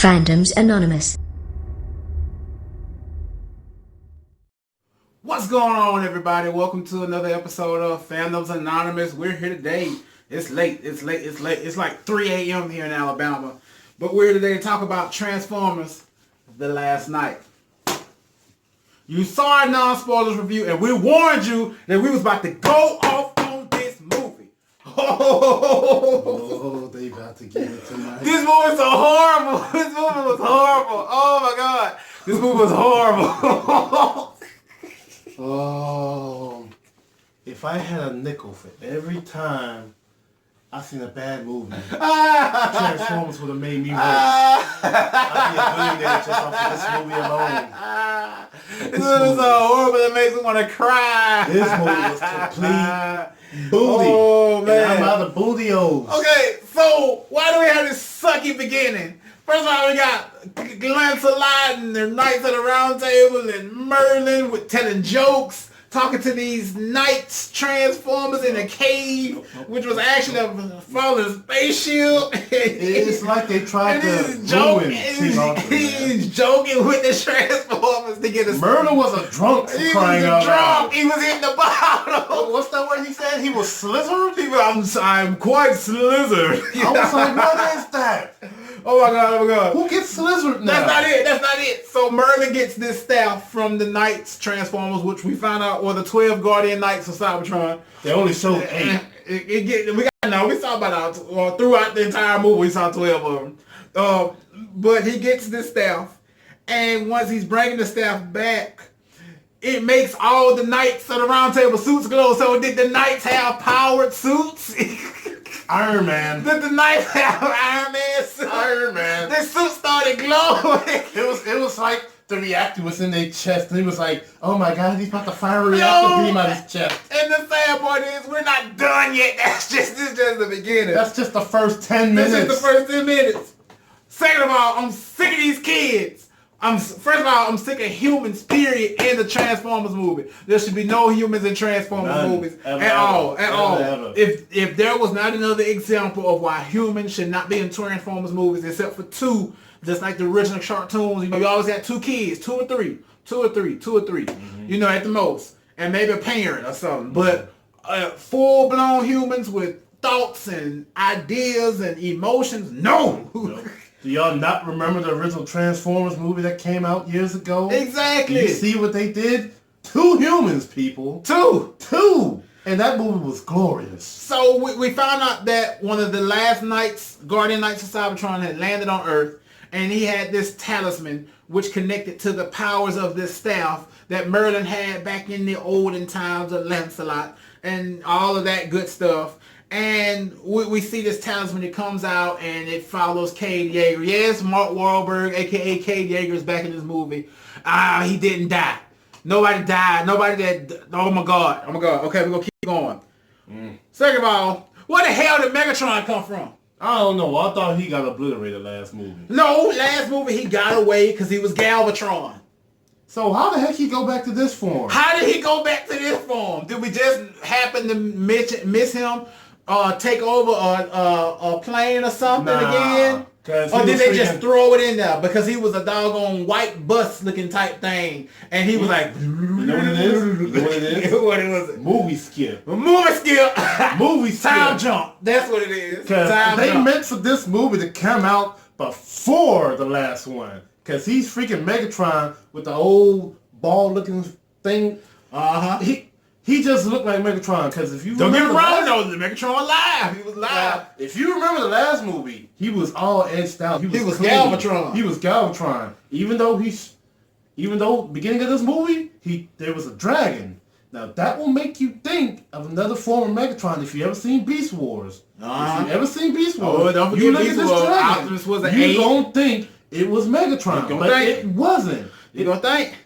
Fandoms Anonymous. What's going on, everybody? Welcome to another episode of Fandoms Anonymous. We're here today. It's late. It's like 3 a.m. here in Alabama. But we're here today to talk about Transformers The Last Night. You saw our non-spoilers review, and we warned you that we was about to go off on this movie. Oh, they about to get it tonight. This movie is so horrible. This movie was horrible. Oh my God. This movie was horrible. Oh, if I had a nickel for every time I seen a bad movie, Transformers would have made me rich. I'd be a billionaire just off of this movie alone. This movie is so horrible it makes me want to cry. This movie was complete booty. Oh, man. And I'm out of bootios. Okay, so why do we have this sucky beginning? First of all, we got Lancelot and the Knights of the Round Table and Merlin with telling jokes, talking to these Knights Transformers in a cave, which was actually a fallen spaceship. It's like they tried to ruin Team Optimus. He's joking with the Transformers to get us. Merlin was a drunk for crying out loud. He was in the bottle. What's that word he said? He was slizzard? I'm quite slizzard. I was like, what is that? Oh my God. Who gets slizzard now? That's not it. So Merlin gets this staff from the Knights Transformers, which we found out were the 12 Guardian Knights of Cybertron. They only showed 8. We saw about throughout the entire movie, we saw 12 of them. But he gets this staff, and once he's bringing the staff back, it makes all the Knights of the Round Table suits glow. So did the Knights have powered suits? Iron Man. Did the Knights have Iron Man suits? Iron Man. Their suits started glowing. It was like the reactor was in their chest, and he was like, "Oh my God, he's about to fire a reactor beam out his chest." And the sad part is, we're not done yet. This is just the beginning. That's just the first 10 minutes. This is the first 10 minutes. Second of all, I'm sick of these kids. First of all, I'm sick of humans, period, in the Transformers movie. There should be no humans in Transformers movies at all. If there was not another example of why humans should not be in Transformers movies, except for 2, just like the original cartoons, you always had 2 kids, 2 or 3, mm-hmm. At the most, and maybe a parent or something. But full-blown humans with thoughts and ideas and emotions, no. Do y'all not remember the original Transformers movie that came out years ago? Exactly. You see what they did? 2 humans, people. 2. And that movie was glorious. So we found out that one of the last Guardian Knights of Cybertron had landed on Earth, and he had this talisman which connected to the powers of this staff that Merlin had back in the olden times of Lancelot and all of that good stuff. And we see this talisman, it comes out and it follows Cade Yeager. Yes, Mark Wahlberg, a.k.a. Cade Yeager, is back in this movie. He didn't die. Nobody died. Oh my God. Okay, we're going to keep going. Second of all, where the hell did Megatron come from? I don't know. I thought he got obliterated last movie. No, last movie he got away because he was Galvatron. So how the heck he go back to this form? How did he go back to this form? Did we just happen to miss him? Take over a plane or something again? Or did they just throw it in there? Because he was a doggone white bus looking type thing. And he was like... You know what it is? What it was? Movie skip. Movie skip. Movie skip. Time jump. That's what it is. Because they meant for this movie to come out before the last one. Because he's freaking Megatron with the old ball looking thing. He just looked like Megatron, because if you don't get me wrong though, the Megatron alive. He was live. If you remember the last movie, he was all edged out. He was Galvatron. He was Galvatron. Even though beginning of this movie, there was a dragon. Now that will make you think of another form of Megatron. If you ever seen Beast Wars, don't forget you look Beast at this Wars. dragon. Optimus was you don't think it was Megatron, but it wasn't. You don't think?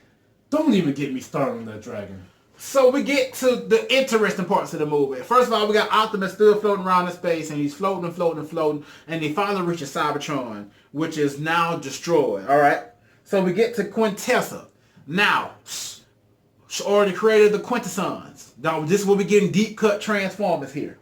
Don't even get me started on that dragon. So we get to the interesting parts of the movie. First of all, we got Optimus still floating around in space, and he's floating, and he finally reaches Cybertron, which is now destroyed. All right. So we get to Quintessa. Now, she already created the Quintessons. Now, this will be getting deep cut Transformers here.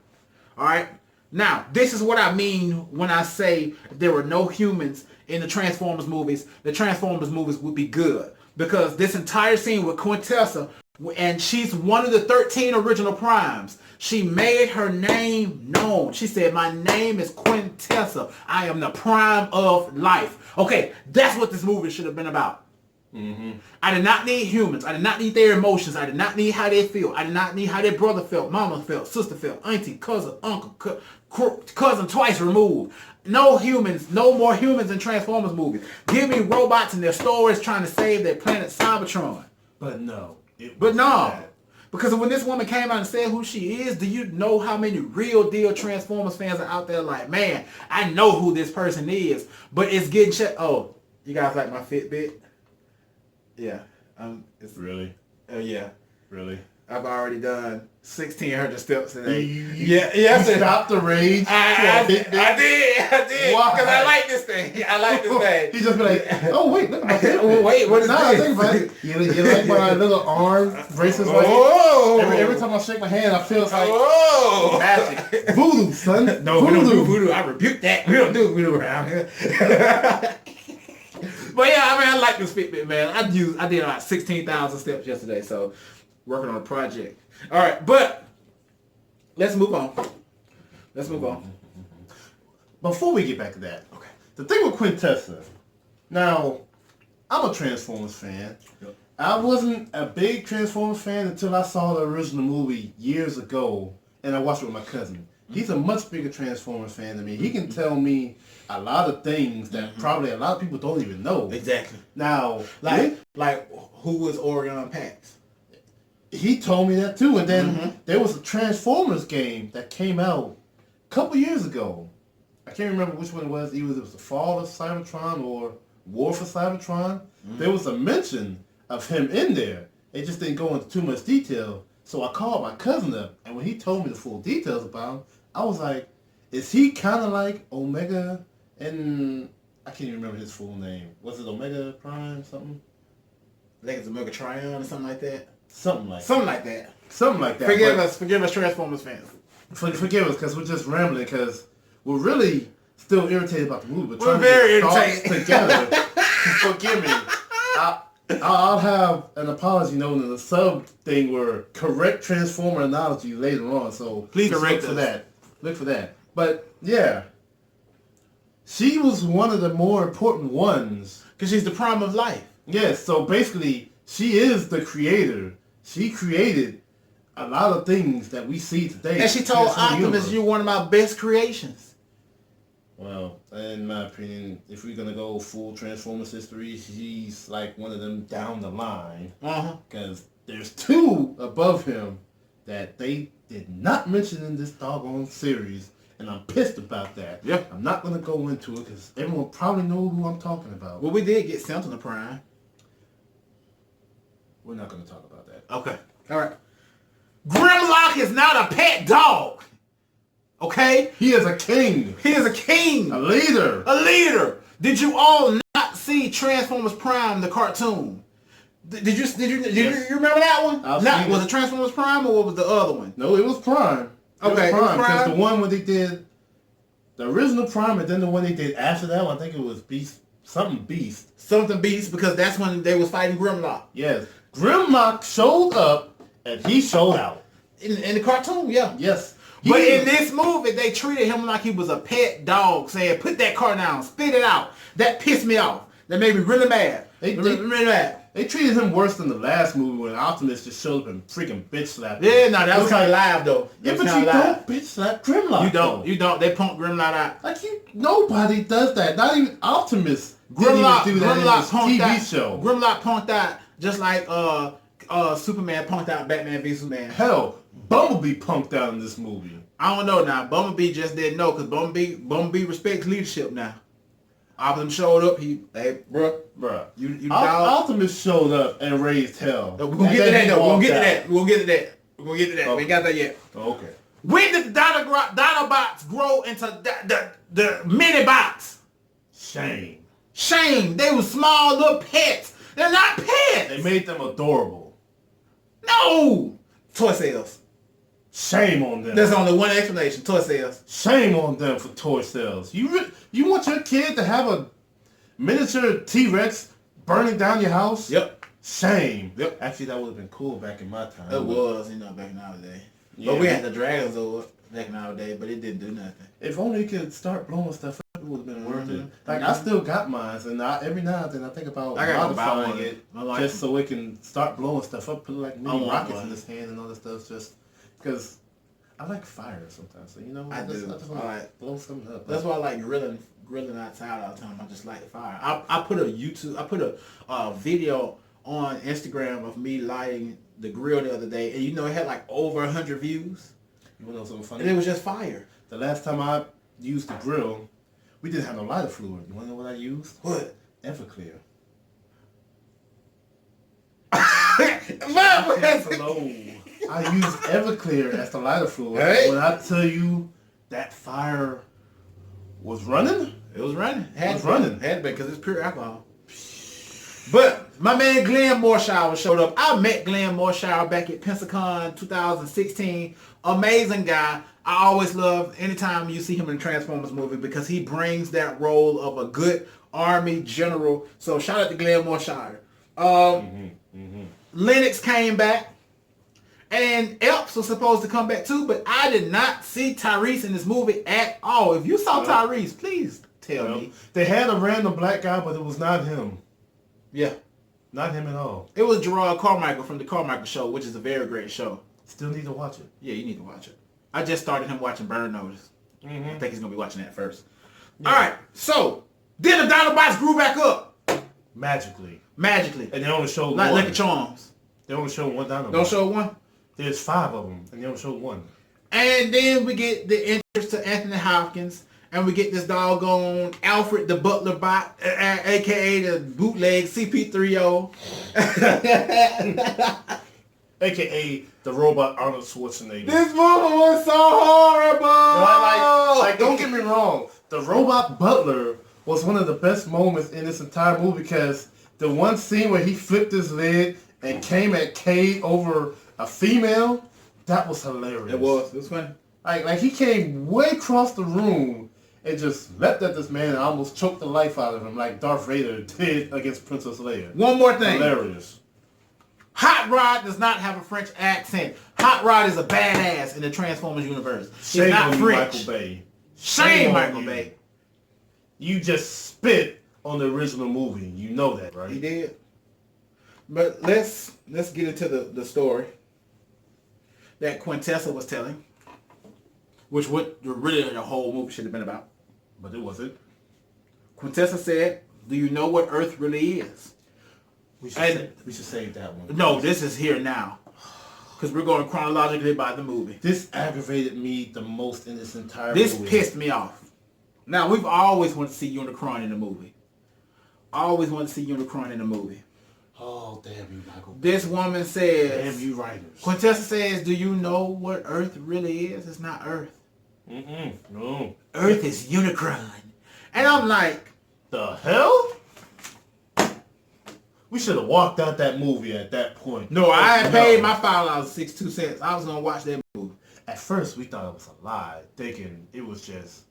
All right. Now, this is what I mean when I say there were no humans in the Transformers movies. The Transformers movies would be good. Because this entire scene with Quintessa, and she's one of the 13 original primes. She made her name known. She said, my name is Quintessa. I am the prime of life. Okay, that's what this movie should have been about. Mm-hmm. I did not need humans. I did not need their emotions. I did not need how they feel. I did not need how their brother felt, mama felt, sister felt, auntie, cousin, uncle, cousin twice removed. No humans, no more humans in Transformers movies. Give me robots and their stories trying to save their planet Cybertron. But no. Because when this woman came out and said who she is, do you know how many real deal Transformers fans are out there like, man, I know who this person is, but it's getting checked. Oh, you guys like my Fitbit? Yeah. It's, really? Oh, yeah. Really? I've already done 1,600 steps today. You stopped the rage? I did. Why? Because I like this thing. He just be like, oh, wait, look at my Fitbit. Wait, what is this? I think about it. You like my little arm bracelets right Oh. here? Every time I shake my hand, I feel it's like magic. voodoo, son. No, we don't do voodoo. I rebuke that. We don't do voodoo around here. But yeah, I mean, I like this Fitbit, man. I did about 16,000 steps yesterday, so working on a project. All right, but let's move on. Before we get back to that, Okay. the thing with Quintessa, now, I'm a Transformers fan. Yep. I wasn't a big Transformers fan until I saw the original movie years ago, and I watched it with my cousin. He's a much bigger Transformers fan than me. He can tell me a lot of things that probably a lot of people don't even know. Exactly. Now, like who was Orion Pax? he told me that too. And then there was a Transformers game that came out a couple years ago. I can't remember which one it was. Either it was the Fall of Cybertron or War for Cybertron. There was a mention of him in there. It just didn't go into too much detail. So I called my cousin up, and when he told me the full details about him, I was like, is he kind of like Omega? And I can't even remember his full name. Was it Omega Prime something? I think it's Omega Trion or something like that. Something like that. Forgive us, Transformers fans. Forgive us, because we're just rambling, because we're really still irritated about the movie. We're very irritated. Together. Forgive me. I'll have an apology note in the sub thing where correct Transformer analogy later on. So please look for that. Look for that. But yeah, she was one of the more important ones because she's the prime of life. Yes. So basically, she is the creator. She created a lot of things that we see today. And she told Optimus, "You're one of my best creations." Well, in my opinion, if we're going to go full Transformers history, she's like one of them down the line. Because there's two above him that they did not mention in this doggone series. And I'm pissed about that. Yeah. I'm not going to go into it because everyone probably knows who I'm talking about. Well, we did get Sentinel Prime. We're not going to talk about that. Okay. All right. Grimlock is not a pet dog. Okay? He is a king. He is a king. A leader. A leader. Did you all not see Transformers Prime, the cartoon? Did you remember that one? Was it Transformers Prime or what was the other one? No, it was Prime. Okay, it was Prime. Because the one when they did the original Prime and then the one they did after that one, I think it was Beast. Something Beast, because that's when they was fighting Grimlock. Yes. Grimlock showed up and he showed out. In the cartoon, yeah. Yes. But in this movie, they treated him like he was a pet dog, saying, put that car down, spit it out. That pissed me off. That made me really mad. Really mad. They treated him worse than the last movie when Optimus just showed up and freaking bitch slapped him. Yeah, no, that was kind of live, though. Yeah, but you don't bitch slap Grimlock. You don't. They punk Grimlock out. Like, nobody does that. Not even Optimus didn't even do that in his TV show. Grimlock punked out just like Superman punked out Batman v Superman. Hell, Bumblebee punked out in this movie. I don't know now. Bumblebee just didn't know because Bumblebee respects leadership now. Optimus showed up. Hey, bruh. You Optimus showed up and raised hell. We're gonna get to that though. We're gonna get to that. Okay. We ain't got that yet. Okay. When did the Dinobots grow into the mini-bots? Shame. They were small little pets. They're not pets. They made them adorable. No. Toy sales. Shame on them. There's only one explanation. Toy sales. Shame on them for toy sales. You want your kid to have a miniature T-Rex burning down your house? Yep. Shame. Yep. Actually, that would have been cool back in my time. It was, back in our day. Yeah. But we had the Dragonzord back in our day, but it didn't do nothing. If only it could start blowing stuff up, it would have been worth it. Like, Mm-hmm. I still got mine, and every now and then I think about I gotta buy modifying one. it I like just so it can start blowing stuff up, put like mini want rockets one. in his hand and all this stuff, just because I like fire sometimes. So, I just do. want to blow something up. That's why I like grilling outside all the time. I just like the fire. I put a video on Instagram of me lighting the grill the other day, and it had like over 100 views. You want to know something funny? And it was just fire. The last time I used the grill, we didn't have no lighter fluid. You want to know what I used? What? Everclear. Hello. I used Everclear as the lighter fluid. Hey. When I tell you that fire was running, It was running. It was running. Had to be because it's pure alcohol. But my man Glenn Morshower showed up. I met Glenn Morshower back at Pensacon 2016. Amazing guy. I always love anytime you see him in a Transformers movie because he brings that role of a good army general. So shout out to Glenn Morshower. Lennox came back. And Epps was supposed to come back too, but I did not see Tyrese in this movie at all. If you saw Tyrese, please tell me. They had a random black guy, but it was not him. Yeah. Not him at all. It was Gerard Carmichael from The Carmichael Show, which is a very great show. Still need to watch it. Yeah, you need to watch it. I just started him watching Burn Notice. I think he's going to be watching that first. Yeah. All right, so then the Dinobots grew back up. Magically. And they only showed like one. Lucky Charms. They only showed one Dinobot. Don't show one? There's 5 of them, and they only showed one. And then we get the interest to Anthony Hopkins, and we get this doggone Alfred the Butler bot, a.k.a. the bootleg CP3O. A.k.a. the robot Arnold Schwarzenegger. This movie was so horrible! Like, don't get me wrong. The robot Butler was one of the best moments in this entire movie because the one scene where he flipped his lid and came at Kate over a female, that was hilarious. It was funny. Like he came way across the room and just leapt at this man and almost choked the life out of him like Darth Vader did against Princess Leia. One more thing. Hilarious. Hot Rod does not have a French accent. Hot Rod is a badass in the Transformers universe. Shame He's not on French. you, Michael Bay. Shame on Michael you. Bay. You just spit on the original movie. You know that, right? He did. But let's get into the story that Quintessa was telling, which what really the whole movie should have been about. But it wasn't. Quintessa said, "Do you know what Earth really is?" We should save that one. No, this is here now. Because we're going chronologically by the movie. This aggravated me the most in this entire This movie. pissed me off. Now, we've always wanted to see Unicron in the movie. Always wanted to see Unicron in the movie. Oh, damn you, Michael. This woman says... Damn you writers. Quintessa says, do you know what Earth really is? It's not Earth. No. Earth is Unicron. And I'm like... The hell? We should have walked out that movie at that point. No, I had paid my $5.62. I was going to watch that movie. At first, we thought it was a lie, thinking it was just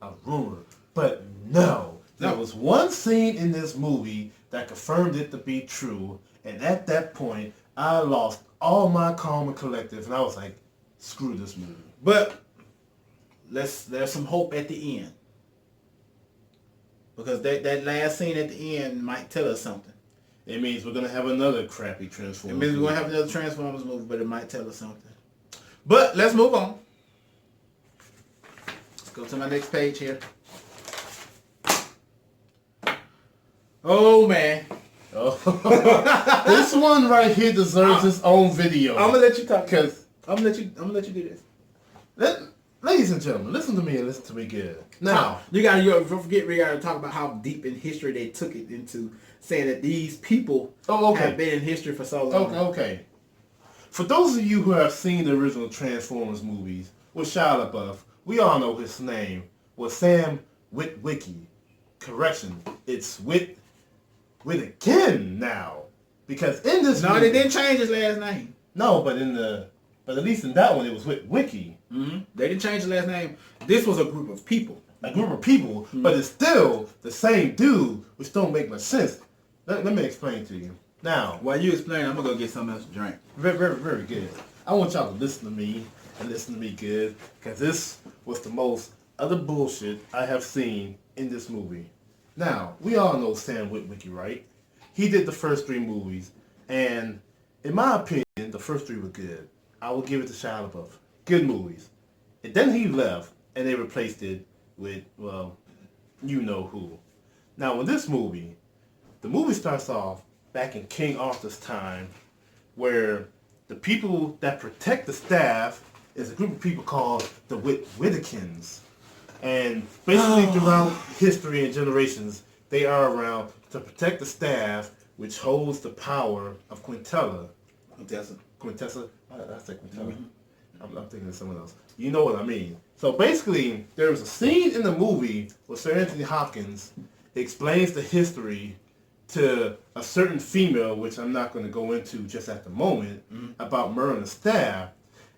a rumor. But no. There was one scene in this movie that confirmed it to be true. And at that point, I lost all my calm and collective. And I was like, screw this movie. But there's some hope at the end. Because that last scene at the end might tell us something. It means we're going to have another crappy Transformers It means we're going to have another Transformers movie, but it might tell us something. But let's move on. Let's go to my next page here. Oh, man. Oh. This one right here deserves its own video. I'm going to let you talk. Because I'm going to let you do this. Ladies and gentlemen, listen to me and listen to me good. Now, don't forget we got to talk about how deep in history they took it into saying that these people have been in history for so long. Okay. For those of you who have seen the original Transformers movies with Shia LaBeouf, we all know his name was Sam Witwicky. Correction, it's Witwicky now. Because in this movie... they didn't change his last name. No, but in the But at least in that one, it was with Wiki. Mm-hmm. They didn't change the last name. This was a group of people. A group of people, but it's still the same dude, which don't make much sense. Let me explain to you. Now, while you explain, I'm gonna go get something else to drink. Very, very, very good. I want y'all to listen to me and listen to me good, because this was the most other bullshit I have seen in this movie. Now, we all know Sam Witwicky, right? He did the first 3 movies, and in my opinion, the first 3 were good. I will give it to Shia LaBeouf. Good movies. And then he left, and they replaced it with, well, you know who. Now, in this movie, the movie starts off back in King Arthur's time, where the people that protect the staff is a group of people called the Whittakins. And basically throughout history and generations, they are around to protect the staff, which holds the power of Quintessa. Quintessa? I said Quintessa. Mm-hmm. I'm thinking of someone else. You know what I mean. So basically, there was a scene in the movie where Sir Anthony Hopkins explains the history to a certain female, which I'm not going to go into just at the moment, about Merlin's staff.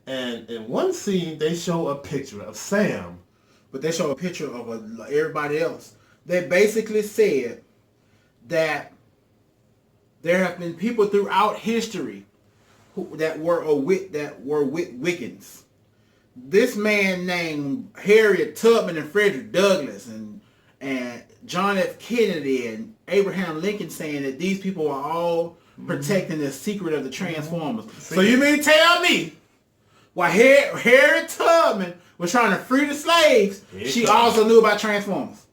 And in one scene, they show a picture of Sam. But they show a picture of everybody else. They basically said that there have been people throughout history that were Wiccans. This man named Harriet Tubman and Frederick Douglass and John F. Kennedy and Abraham Lincoln saying that these people are all protecting the secret of the Transformers. So you mean to tell me while Harriet Tubman was trying to free the slaves, she also knew about Transformers?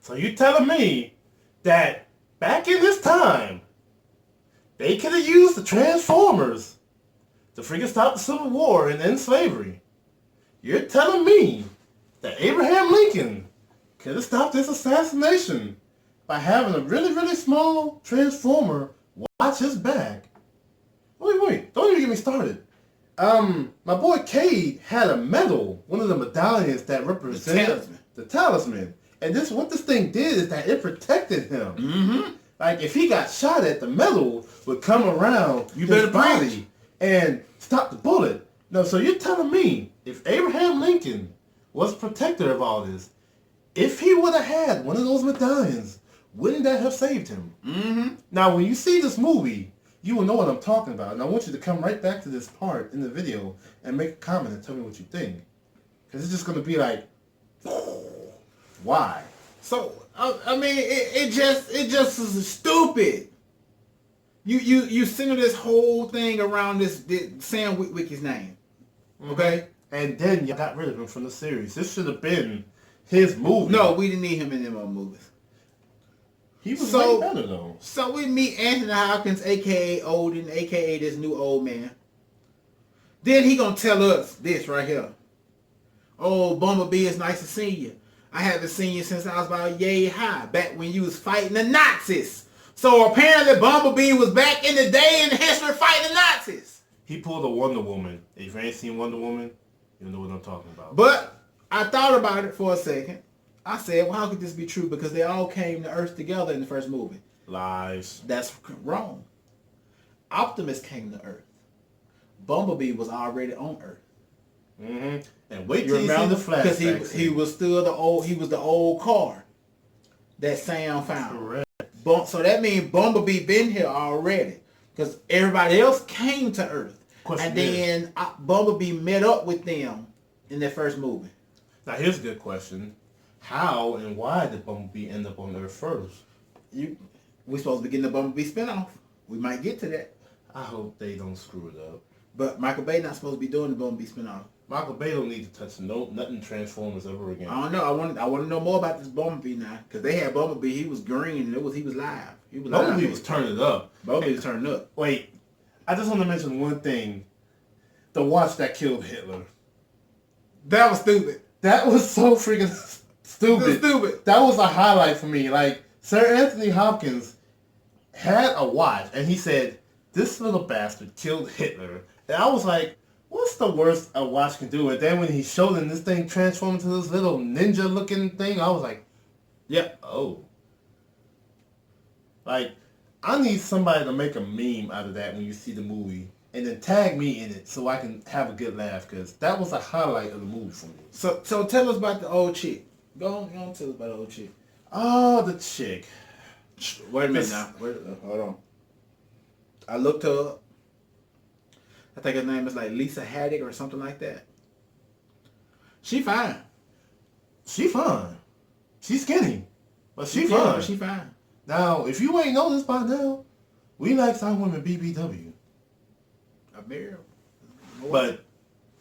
So you telling me that back in this time, they could have used the Transformers to freaking stop the Civil War and end slavery? You're telling me that Abraham Lincoln could have stopped this assassination by having a really, really small Transformer watch his back? Wait. Don't even get me started. My boy Cade had a medal, one of the medallions that represented the talisman. And what this thing did is that it protected him. Mm-hmm. Like, if he got shot at, the medal would come around his body and stop the bullet. No, so you're telling me, if Abraham Lincoln was protector of all this, if he would have had one of those medallions, wouldn't that have saved him? Mm-hmm. Now, when you see this movie, you will know what I'm talking about. And I want you to come right back to this part in the video and make a comment and tell me what you think. Because it's just going to be like, why? So, I mean, it just is stupid. You center this whole thing around this Sam Witwicky's name. Okay? And then you got rid of him from the series. This should have been his movie. No, we didn't need him in them other movies. He was way better, though. So we meet Anthony Hopkins, a.k.a. Odin, a.k.a. this new old man. Then he gonna tell us this right here. Oh, Bumblebee, it's nice to see you. I haven't seen you since I was about yay high, back when you was fighting the Nazis. So apparently Bumblebee was back in the day in history fighting the Nazis. He pulled a Wonder Woman. If you ain't seen Wonder Woman, you know what I'm talking about. But I thought about it for a second. I said, well, how could this be true? Because they all came to Earth together in the first movie. Lies. That's wrong. Optimus came to Earth. Bumblebee was already on Earth. Mm-hmm. And wait till you see the flashback. Because he was still the old car that Sam found. Correct. So that means Bumblebee been here already. Because everybody else came to Earth. Then Bumblebee met up with them in their first movie. Now here's a good question. How and why did Bumblebee end up on Earth first? We're supposed to be getting the Bumblebee spinoff. We might get to that. I hope they don't screw it up. But Michael Bay not supposed to be doing the Bumblebee spinoff. Michael Bay don't need to touch nothing Transformers ever again. I don't know. I want to know more about this Bumblebee now. Because they had Bumblebee. He was green and he was live. Bumblebee was turning up. Bumblebee was turning up. Wait. I just want to mention one thing. The watch that killed Hitler. That was stupid. That was so freaking stupid. That was a highlight for me. Like, Sir Anthony Hopkins had a watch, and he said, this little bastard killed Hitler. And I was like, what's the worst a watch can do? And then when he showed him this thing transform into this little ninja-looking thing, I was like, yeah, oh. Like, I need somebody to make a meme out of that when you see the movie. and then tag me in it so I can have a good laugh, because that was a highlight of the movie for me. So tell us about the old chick. Go on, tell us about the old chick. Oh, the chick. Wait a minute now. Hold on. I looked her up. I think her name is like Lisa Haddock or something like that. She fine. She fine. She's skinny, but she Yeah, fine. but she fine. Now, if you ain't noticed by now, we like some women BBW. A bear. But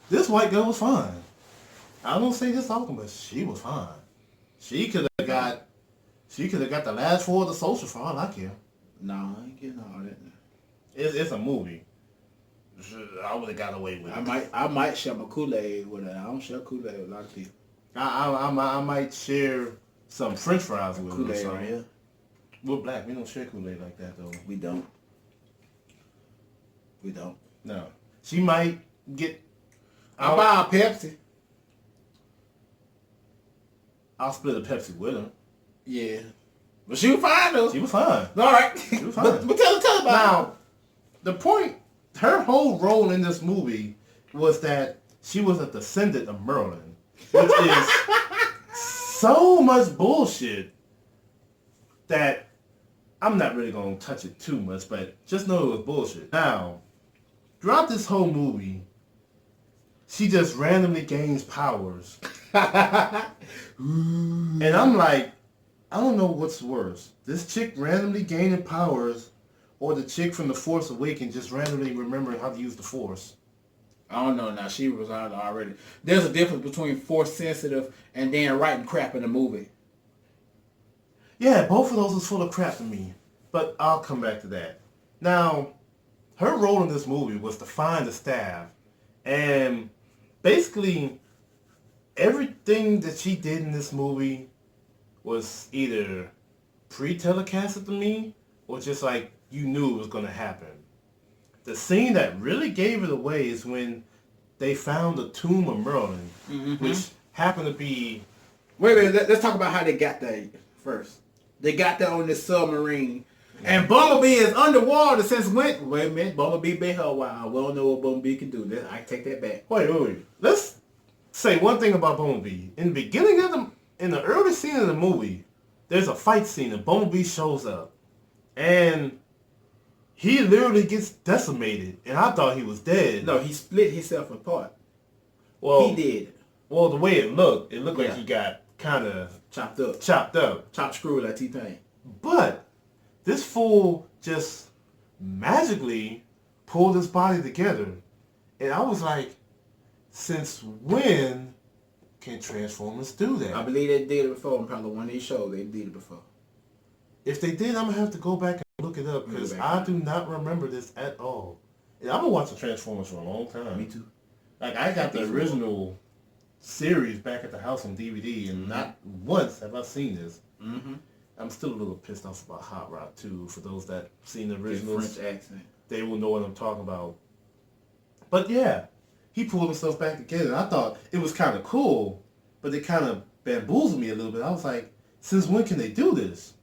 this white girl was fine. I don't say this often, but she was fine. She could have got the last four of the social for all I care. No, I ain't getting all that. It's a movie. I would have got away with it. I might share my Kool-Aid with her. I don't share Kool-Aid with a lot of people. I might share some French fries with her. Kool-Aid right here. We're black. We don't share Kool-Aid like that though. We don't. No. She might get. I'll buy a Pepsi. I'll split a Pepsi with her. Yeah. But she was fine though. She was fine. All right. She was fine. But tell about now, the point, her whole role in this movie was that she was a descendant of Merlin, which is so much bullshit that I'm not really going to touch it too much, but just know it was bullshit. Now, throughout this whole movie, she just randomly gains powers. And I'm like, I don't know what's worse. This chick randomly gaining powers, or the chick from The Force Awakens just randomly remembering how to use the Force. I don't know now. She was out already. There's a difference between Force sensitive and then writing crap in a movie. Yeah, both of those was full of crap to me. But I'll come back to that. Now, her role in this movie was to find the staff. And basically, everything that she did in this movie was either pre-telecasted to me or just like you knew it was going to happen. The scene that really gave it away is when they found the tomb of Merlin, which happened to be... Wait, let's talk about how they got there first. They got there on this submarine. And Bumblebee is underwater since when? Wait a minute, Bumblebee been here a while. We don't know what Bumblebee can do. I take that back. Wait. Let's say one thing about Bumblebee. In the beginning of in the early scene of the movie, there's a fight scene and Bumblebee shows up. And he literally gets decimated. And I thought he was dead. No, he split himself apart. Well, he did. Well, the way it looked like he got kind of chopped up. Chopped screw like T-Pain. But this fool just magically pulled his body together. And I was like, since when can Transformers do that? I believe they did it before in probably one of these shows. They did it before. If they did, I'm going to have to go back and look it up because I do not remember this at all. And I've been watching Transformers for a long time. Me too. Like, I got the original series back at the house on DVD, and not once have I seen this. I'm still a little pissed off about Hot Rod 2. For those that seen the originals, French accent, they will know what I'm talking about. But yeah, he pulled himself back together. I thought it was kind of cool, but it kind of bamboozled me a little bit. I was like, since when can they do this?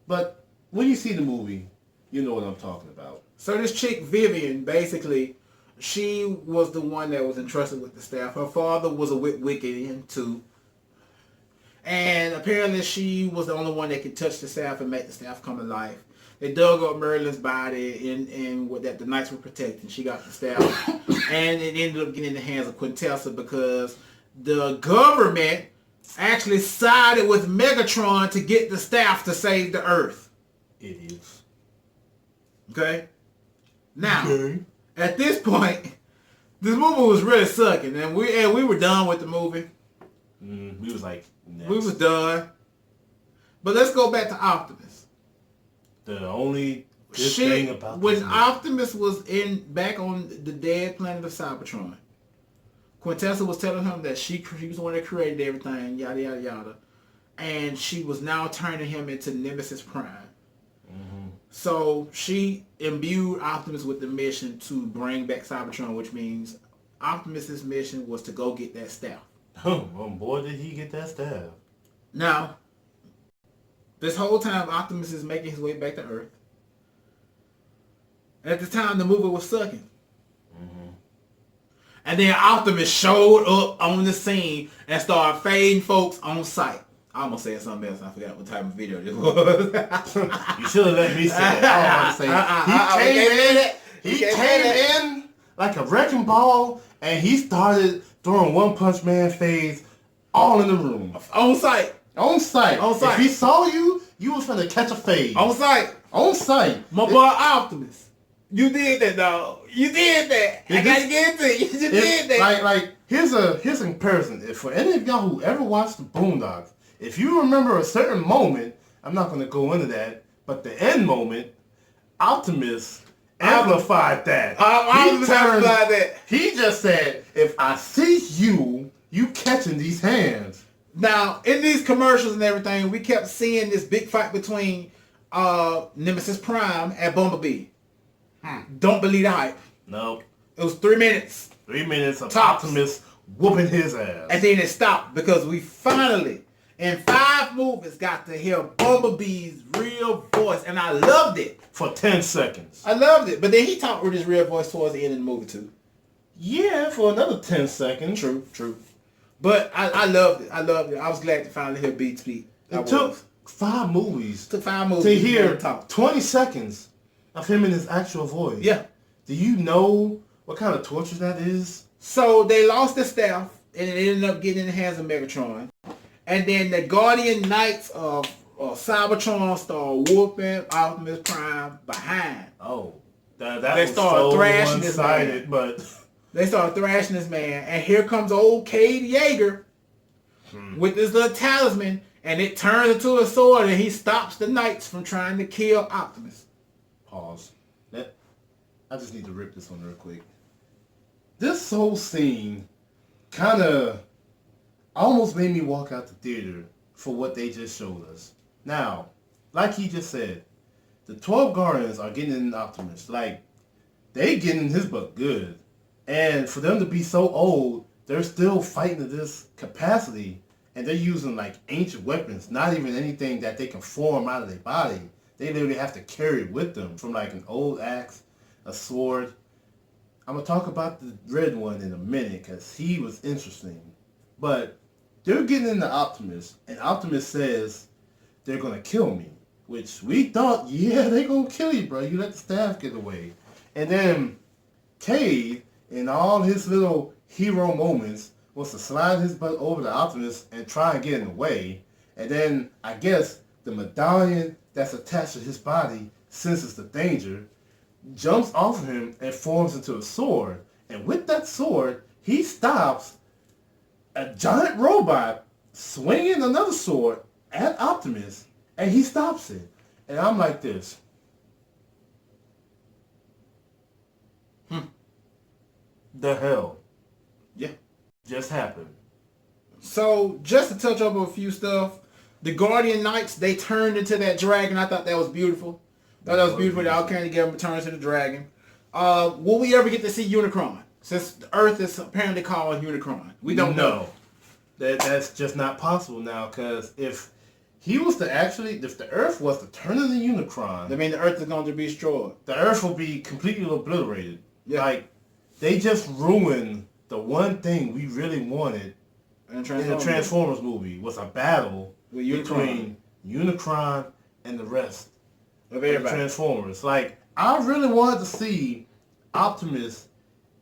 But when you see the movie, you know what I'm talking about. So this chick, Vivian, basically, she was the one that was entrusted with the staff. Her father was a Wiccan too. And apparently she was the only one that could touch the staff and make the staff come to life. They dug up Merlin's body and what that the Knights were protecting. She got the staff. And it ended up getting in the hands of Quintessa because the government actually sided with Megatron to get the staff to save the Earth. Idiots. Okay? Now, at this point, this movie was really sucking. And we were done with the movie. We was like, next. We was done. But let's go back to Optimus. The only good thing about when Optimus was back on the dead planet of Cybertron, Quintessa was telling him that she was the one that created everything, yada yada yada, and she was now turning him into Nemesis Prime. So she imbued Optimus with the mission to bring back Cybertron, which means Optimus's mission was to go get that staff. Oh, well, boy, did he get that staff. Now, this whole time, Optimus is making his way back to Earth. At the time, the movie was sucking. And then Optimus showed up on the scene and started fading folks on sight. I almost said something else. I forgot what type of video this was. You should have let me say it. I was about to say, he came in like a wrecking ball, and he started throwing One Punch Man fades all in the room. On sight. On sight. On sight. If he saw you, you was finna catch a fade. On sight. On sight. My boy Optimus. You did that, dog. You did that. I gotta get into it. You did that. Like here's a comparison. If for any of y'all who ever watched the Boondocks, if you remember a certain moment, I'm not gonna go into that, but the end moment, Optimus amplified that. He just said, if I see you catching these hands. Now, in these commercials and everything, we kept seeing this big fight between Nemesis Prime and Bumblebee. Don't believe the hype. No. It was 3 minutes. 3 minutes of Tops. Optimus whooping his ass. And then it stopped because we finally, in 5 movies, got to hear Bumblebee's real voice. And I loved it. For 10 seconds. I loved it. But then he talked with his real voice towards the end of the movie, too. Yeah, for another 10 seconds. True. But I loved it. I was glad to finally hear Beat speak. It took 5 movies. Took 5 movies to hear talk. 20 seconds of him in his actual voice. Yeah. Do you know what kind of torture that is? So they lost their staff, and it ended up getting in the hands of Megatron. And then the Guardian Knights of Cybertron started whooping Optimus Prime behind. Oh. They was started so thrashing this one-sided, man. but... They started thrashing this man. And here comes old Cade Yeager with this little talisman, and it turns into a sword, and he stops the Knights from trying to kill Optimus. Pause. I just need to rip this one real quick. This whole scene kind of almost made me walk out the theater for what they just showed us. Now, like he just said, the 12 Guardians are getting in Optimus. Like, they getting his butt good. And for them to be so old, they're still fighting to this capacity. And they're using, like, ancient weapons. Not even anything that they can form out of their body. They literally have to carry it with them. From, like, an old axe, a sword. I'm going to talk about the red one in a minute because he was interesting. But they're getting into Optimus. And Optimus says, they're going to kill me. Which we thought, yeah, they're going to kill you, bro. You let the staff get away. And then Cade, in all his little hero moments, wants to slide his butt over to Optimus and try and get in the way. And then, I guess, the medallion that's attached to his body senses the danger, jumps off of him, and forms into a sword. And with that sword, he stops a giant robot swinging another sword at Optimus, and he stops it. And I'm like this. The hell? Yeah. Just happened. So, just to touch up on a few stuff, the Guardian Knights, they turned into that dragon. I thought that was beautiful. That was beautiful. They all came together and turned into the dragon. Will we ever get to see Unicron? Since the Earth is apparently called Unicron. We don't know. That's just not possible now, because if the Earth was to turn into Unicron, I mean, the Earth is going to be destroyed. The Earth will be completely obliterated. Yeah. Like, they just ruined the one thing we really wanted in the Transformers movie was a battle between Unicron and the rest of the Transformers. Like, I really wanted to see Optimus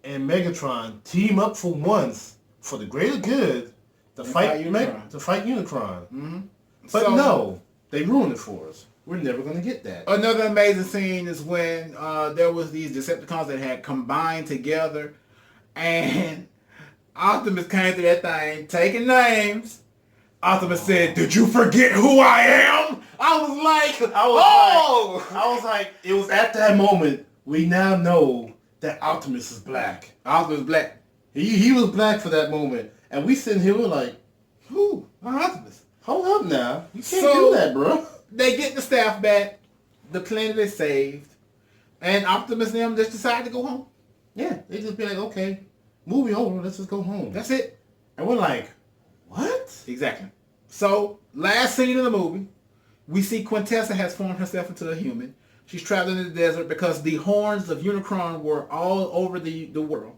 and Megatron team up for once for the greater good to fight Unicron. Mm-hmm. But no, they ruined it for us. We're never going to get that. Another amazing scene is when there was these Decepticons that had combined together, and Optimus came to that thing taking names. Optimus said, "Did you forget who I am?" I was like, it was at that moment we now know that Optimus is black. Optimus is black. He was black for that moment, and we sitting here we're like, who? Optimus. Hold up now, you can't do that, bro. They get the staff back, the planet is saved, and Optimus and them just decide to go home. Yeah, they just be like, okay, movie over, let's just go home. That's it. And we're like, what? Exactly. So, last scene of the movie, we see Quintessa has formed herself into a human. She's trapped in the desert because the horns of Unicron were all over the world.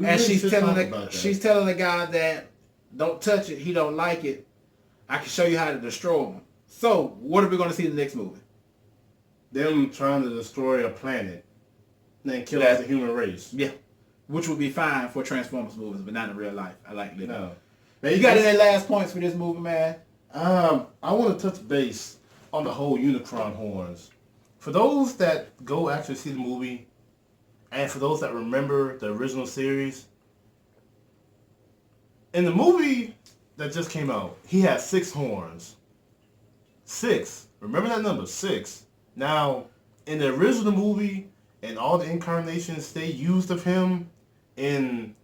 And she's telling the guy that don't touch it. He don't like it. I can show you how to destroy him. So, what are we going to see in the next movie? Them trying to destroy a planet and then kill off the human race. Yeah. Which would be fine for Transformers movies, but not in real life. I like it. No. Man, you got any last points for this movie, man? I want to touch base on the whole Unicron horns. For those that go actually see the movie, and for those that remember the original series, in the movie that just came out, he had 6 horns. 6. Remember that number, 6. Now, in the original movie, and all the incarnations they used of him in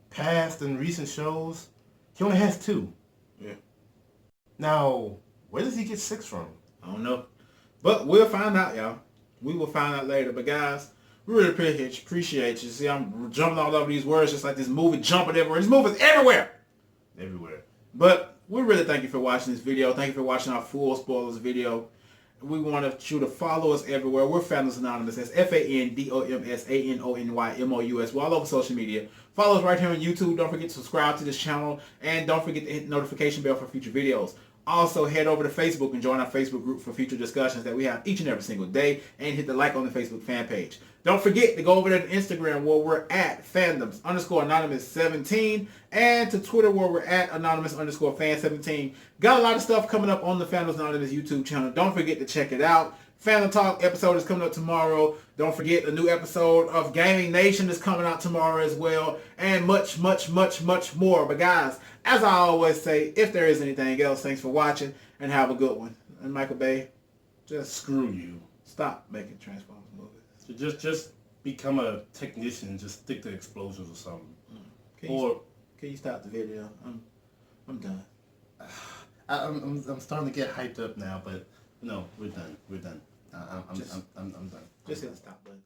past and recent shows, he only has 2. Yeah. Now, where does he get 6 from? I don't know. But we'll find out, y'all. We will find out later. But guys, we really appreciate you. See, I'm jumping all over these words just like this movie jumping everywhere. This movie's everywhere. Everywhere. But we really thank you for watching this video. Thank you for watching our full spoilers video. We want you to follow us everywhere. We're Fandoms Anonymous. That's FANDOMSANONYMOUS. We're all over social media. Follow us right here on YouTube. Don't forget to subscribe to this channel. And don't forget to hit the notification bell for future videos. Also, head over to Facebook and join our Facebook group for future discussions that we have each and every single day. And hit the like on the Facebook fan page. Don't forget to go over there to Instagram where we're at Fandoms_Anonymous17. And to Twitter where we're at Anonymous_Fan17. Got a lot of stuff coming up on the Fandoms Anonymous YouTube channel. Don't forget to check it out. Fandom Talk episode is coming up tomorrow. Don't forget the new episode of Gaming Nation is coming out tomorrow as well. And much, much, much, much more. But guys, as I always say, if there is anything else, thanks for watching and have a good one. And Michael Bay, just screw you. Stop making Transformers movies. Just become a technician and just stick to explosions or something. Can you stop the video? I'm done. I'm starting to get hyped up now, but no, we're done. I'm done. Just hit the stop button.